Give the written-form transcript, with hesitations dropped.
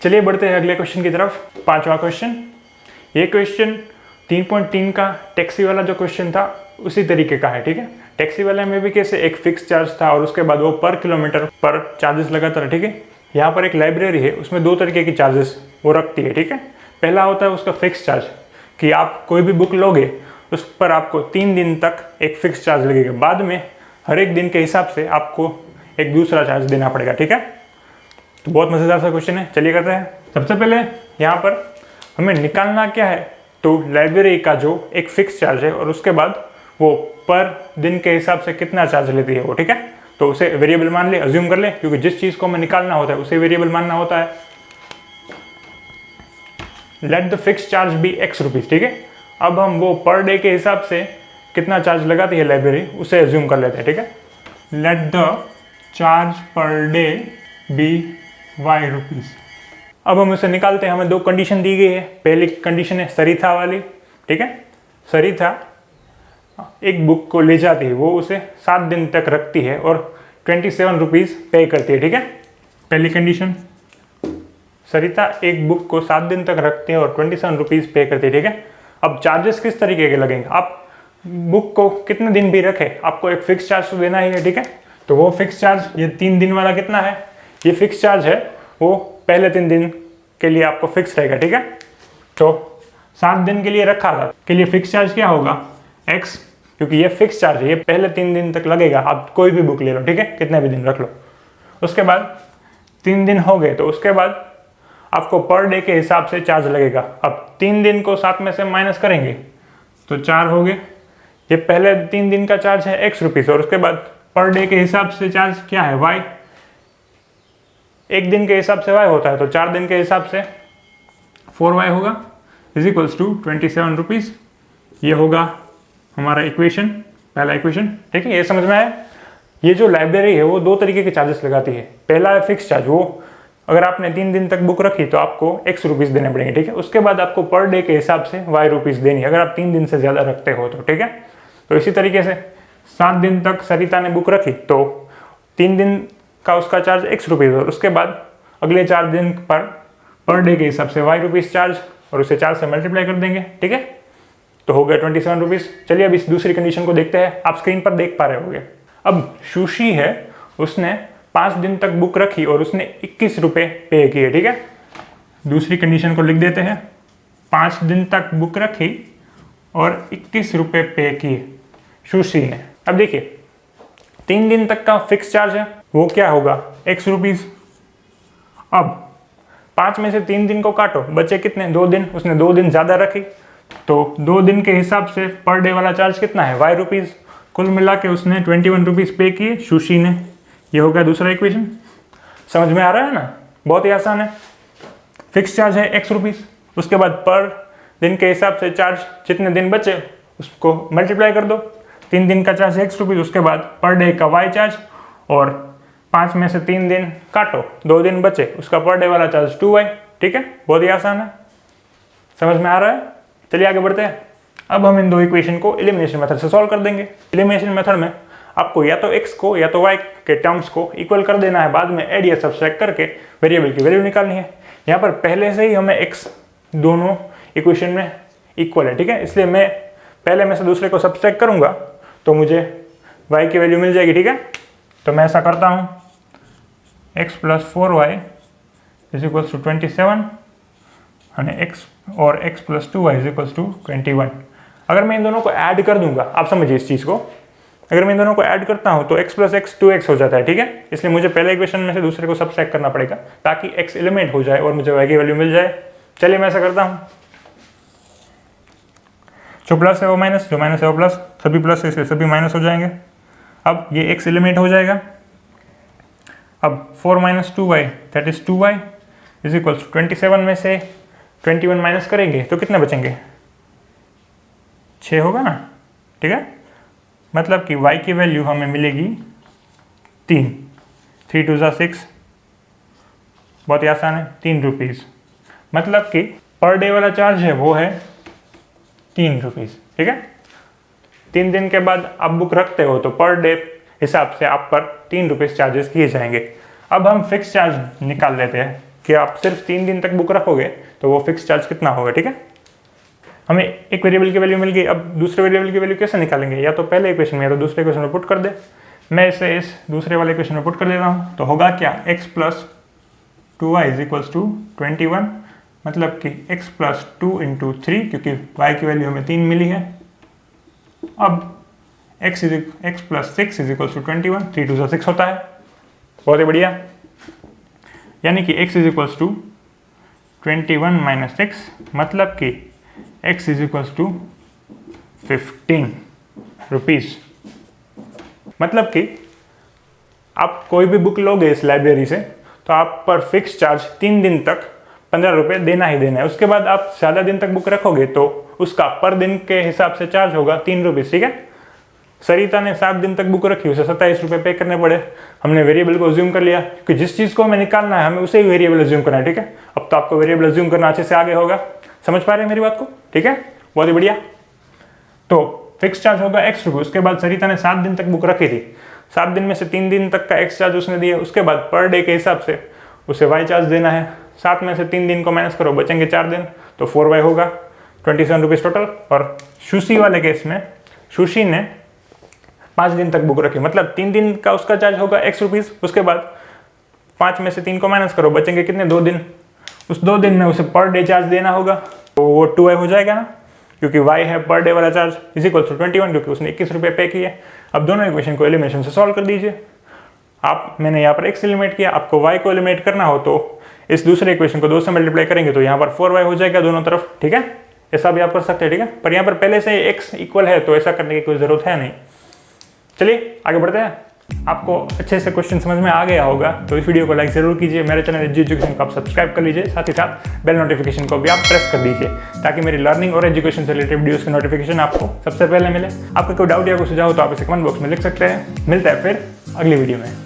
चलिए बढ़ते हैं अगले क्वेश्चन की तरफ। पांचवा क्वेश्चन, ये क्वेश्चन 3.3 का टैक्सी वाला जो क्वेश्चन था उसी तरीके का है, ठीक है। टैक्सी वाले में भी कैसे एक फिक्स चार्ज था और उसके बाद वो पर किलोमीटर पर चार्जेस लगाता है, ठीक है। यहाँ पर एक लाइब्रेरी है, उसमें दो तरीके की चार्जेस वो रखती है, ठीक है। पहला होता है उसका फिक्स चार्ज कि आप कोई भी बुक लोगे उस पर आपको 3 दिन तक एक फिक्स चार्ज लगेगा, बाद में हर एक दिन के हिसाब से आपको एक दूसरा चार्ज देना पड़ेगा, ठीक है। तो बहुत मज़ेदार सा क्वेश्चन है, चलिए करते हैं। सबसे पहले यहाँ पर हमें निकालना क्या है, तो लाइब्रेरी का जो एक फिक्स चार्ज है और उसके बाद वो पर दिन के हिसाब से कितना चार्ज लेती है वो, ठीक है। तो उसे वेरिएबल मान ले, अज्यूम कर ले, क्योंकि जिस चीज़ को हमें निकालना होता है उसे वेरिएबल मानना होता है। Let the fix charge be x rupees, ठीक है। अब हम वो पर डे के हिसाब से कितना चार्ज लगाती है लाइब्रेरी उसे अज्यूम कर लेते हैं, ठीक है। Let the charge per day be y rupees. अब हम इसे निकालते हैं, हमें दो कंडीशन दी गई है। पहली कंडीशन है सरिता वाली, ठीक है। सरिता एक बुक को ले जाती है, वो उसे 7 दिन तक रखती है और 27 रुपीज़ पे करती है, ठीक है। पहली कंडीशन, सरिता एक बुक को 7 दिन तक रखती है और 27 रुपीज़ पे करती है, ठीक है। अब चार्जेस किस तरीके के लगेंगे, आप बुक को कितने दिन भी रखें आपको एक फिक्स चार्ज तो देना ही है, ठीक है। तो वो फिक्स चार्ज ये 3 दिन वाला कितना है, ये फिक्स चार्ज है, वो पहले 3 दिन के लिए आपको फिक्स रहेगा, ठीक है। तो 7 दिन के लिए रखा था, के लिए फिक्स चार्ज क्या होगा x, क्योंकि ये फिक्स चार्ज है, ये पहले 3 दिन तक लगेगा। आप कोई भी बुक ले लो, ठीक है, कितने भी दिन रख लो। उसके बाद 3 दिन हो गए तो उसके बाद आपको पर डे के हिसाब से चार्ज लगेगा। अब 3 दिन को 7 में से माइनस करेंगे तो 4 हो गए। ये पहले 3 दिन का चार्ज है x रुपीज़ और उसके बाद पर डे के हिसाब से चार्ज क्या है y, एक दिन के हिसाब से y होता है, तो 4 दिन के हिसाब से 4y होगा इज इक्वल्स टू 27 रुपीज़। ये होगा हमारा इक्वेशन, पहला इक्वेशन, ठीक है। ये समझ में आया। ये जो लाइब्रेरी है वो दो तरीके के चार्जेस लगाती है। पहला है फिक्स चार्ज, वो अगर आपने 3 दिन तक बुक रखी तो आपको x रुपीज़ देने पड़ेंगे, ठीक है। उसके बाद आपको पर डे के हिसाब से y रुपीज़ देनी है अगर आप 3 दिन से ज़्यादा रखते हो तो, ठीक है। तो इसी तरीके से 7 दिन तक सरिता ने बुक रखी तो 3 दिन का उसका चार्ज x रुपीज़ और उसके बाद अगले 4 दिन पर डे के हिसाब से y रुपीज़ चार्ज और उसे 4 से मल्टीप्लाई कर देंगे, ठीक है। तो हो गया 27 रुपीज़। चलिए अब इस दूसरी कंडीशन को देखते हैं, आप स्क्रीन पर देख पा रहे होंगे। अब सुशी है, उसने 5 दिन तक बुक रखी और उसने 21 रुपये पे किए, ठीक है। दूसरी कंडीशन को लिख देते हैं, 5 दिन तक बुक रखी और 21 रुपये पे किए सुशी ने। अब देखिए 3 दिन तक का फिक्स चार्ज है वो क्या होगा x रुपीज़। अब 5 में से 3 दिन को काटो, बचे कितने, 2 दिन। उसने 2 दिन ज़्यादा रखी तो 2 दिन के हिसाब से पर डे वाला चार्ज कितना है y रुपीज़। कुल मिला के उसने 21 रुपीज़ पे किए सुशी ने। ये हो गया दूसरा इक्वेशन। समझ में आ रहा है ना, बहुत ही आसान है। फिक्स चार्ज है x रुपीज़, उसके बाद पर दिन के हिसाब से चार्ज जितने दिन बचे उसको मल्टीप्लाई कर दो। 3 दिन का चार्ज है x रुपीज़, उसके बाद पर डे का y चार्ज और 5 में से 3 दिन काटो, 2 दिन बचे, उसका पर डे वाला चार्ज 2y, ठीक है। बहुत ही आसान है, समझ में आ रहा है। चलिए आगे बढ़ते हैं। अब हम इन दो इक्वेशन को एलिमिनेशन मेथड से सॉल्व कर देंगे। एलिमिनेशन मेथड में आपको या तो x को या तो y के टर्म्स को इक्वल कर देना है, बाद में ऐड या सब्सट्रैक्ट करके वेरिएबल की वैल्यू निकालनी है। यहाँ पर पहले से ही हमें x दोनों इक्वेशन में इक्वल है, ठीक है। इसलिए मैं पहले में से दूसरे को सब्सट्रैक्ट करूँगा तो मुझे y की वैल्यू मिल जाएगी, ठीक है। तो मैं ऐसा करता हूँ, x + 4y = 27 અને x और x + 2y = 21। अगर मैं इन दोनों को ऐड कर दूंगा, आप समझिए इस चीज़ को, अगर मैं इन दोनों को ऐड करता हूं तो x + x 2x हो जाता है, ठीक है। इसलिए मुझे पहले इक्वेशन में से दूसरे को सब्सट्रैक्ट करना पड़ेगा ताकि x एलिमेंट हो जाए और मुझे y की वैल्यू मिल जाए। चलिए मैं ऐसा करता हूं, जो प्लस है वो माइनस, जो माइनस है वो प्लस, सभी प्लस है सभी माइनस हो जाएंगे। अब ये x एलिमेंट हो जाएगा। अब 4 - 2y दैट इज 2y = 27 में से 21 माइनस करेंगे तो कितने बचेंगे, 6 होगा ना, ठीक है। मतलब कि y की वैल्यू हमें मिलेगी 3, 3 × 2 = 6, बहुत ही आसान है, 3 रुपीज़। मतलब कि पर डे वाला चार्ज है वो है 3 रुपीज़, ठीक है। 3 दिन के बाद आप बुक रखते हो तो पर डे हिसाब से आप पर 3 रुपीज़ चार्जेस किए जाएंगे। अब हम फिक्स चार्ज निकाल लेते हैं। कि आप सिर्फ 3 दिन तक बुक रखोगे तो वो फिक्स चार्ज कितना होगा, ठीक है। हमें एक वेरिएबल की वैल्यू मिल गई, अब दूसरे वेरिएबल की वैल्यू कैसे निकालेंगे, या तो पहले इक्वेशन में या तो दूसरे इक्वेशन में पुट कर दे। मैं इसे इस दूसरे वाले इक्वेशन में पुट कर देता हूँ, तो होगा क्या, x plus 2y is equals to 21, मतलब कि x प्लस 2 इंटू 3, क्योंकि y की वैल्यू हमें 3 मिली है। अब x plus 6 is equals to 21, 3 2 6 होता है, बहुत ही बढ़िया। यानी कि x is equals to 21 minus 6, मतलब कि x is equals to 15 rupees. मतलब कि आप कोई भी बुक लोगे इस लाइब्रेरी से तो आप पर फिक्स चार्ज 3 दिन तक 15 रुपये देना ही देना है। उसके बाद आप ज़्यादा दिन तक बुक रखोगे तो उसका पर दिन के हिसाब से चार्ज होगा 3 रुपीज़, ठीक है। सरिता ने 7 दिन तक बुक रखी, उसे 27 रुपये पे करने पड़े। हमने वेरिएबल को अज्यूम कर लिया कि जिस चीज़ को हमें निकालना है हमें उसे ही वेरिएबल अज्यूम करना है, ठीक है। अब तो आपको वेरिएबल अज्यूम करना अच्छे से आगे होगा, समझ पा रहे हैं मेरी बात को, ठीक है, बहुत ही बढ़िया। तो फिक्स चार्ज होगा x रुपये। उसके बाद सरिता ने 7 दिन तक बुक रखी थी, 7 दिन में से 3 दिन तक का x चार्ज उसने दिया। उसके बाद पर डे के हिसाब से उसे y चार्ज देना है। 7 में से 3 दिन को माइनस करो, बचेंगे 4 दिन, तो 4y होगा, 27 रुपीज़ टोटल। और सुशी वाले केस में सुशी ने 5 दिन तक बुक रखी, मतलब 3 दिन का उसका चार्ज होगा x रुपीज़। उसके बाद 5 में से 3 को माइनस करो, बचेंगे कितने, 2 दिन। उस 2 दिन में उसे पर डे चार्ज देना होगा, तो वो 2y हो जाएगा ना, क्योंकि y है पर डे वाला चार्ज इज इक्वल टू 21, क्योंकि उसने 21 रुपये पे किए। अब दोनों इक्वेशन को एलिमिनेशन से सॉल्व कर दीजिए। मैंने यहाँ पर x एलिमिनेट किया, आपको y को एलिमिनेट करना हो तो इस दूसरे इक्वेशन को 2 से मल्टीप्लाई करेंगे तो यहाँ पर 4y हो जाएगा दोनों तरफ, ठीक है। ऐसा भी आप कर सकते हैं, ठीक है, पर यहाँ पर पहले से x इक्वल है तो ऐसा करने की कोई ज़रूरत है नहीं। चलिए आगे बढ़ते हैं। आपको अच्छे से क्वेश्चन समझ में आ गया होगा तो इस वीडियो को लाइक ज़रूर कीजिए। मेरे चैनल एजी एजुकेशन को आप सब्सक्राइब कर लीजिए, साथ ही साथ बेल नोटिफिकेशन को भी आप प्रेस कर दीजिए ताकि मेरी लर्निंग और एजुकेशन से रिलेटेड वीडियोस की नोटिफिकेशन आपको सबसे पहले मिले। आपका कोई डाउट या कोई सुझाव तो आप इसे कमेंट बॉक्स में लिख सकते हैं। मिलता है फिर अगली वीडियो में।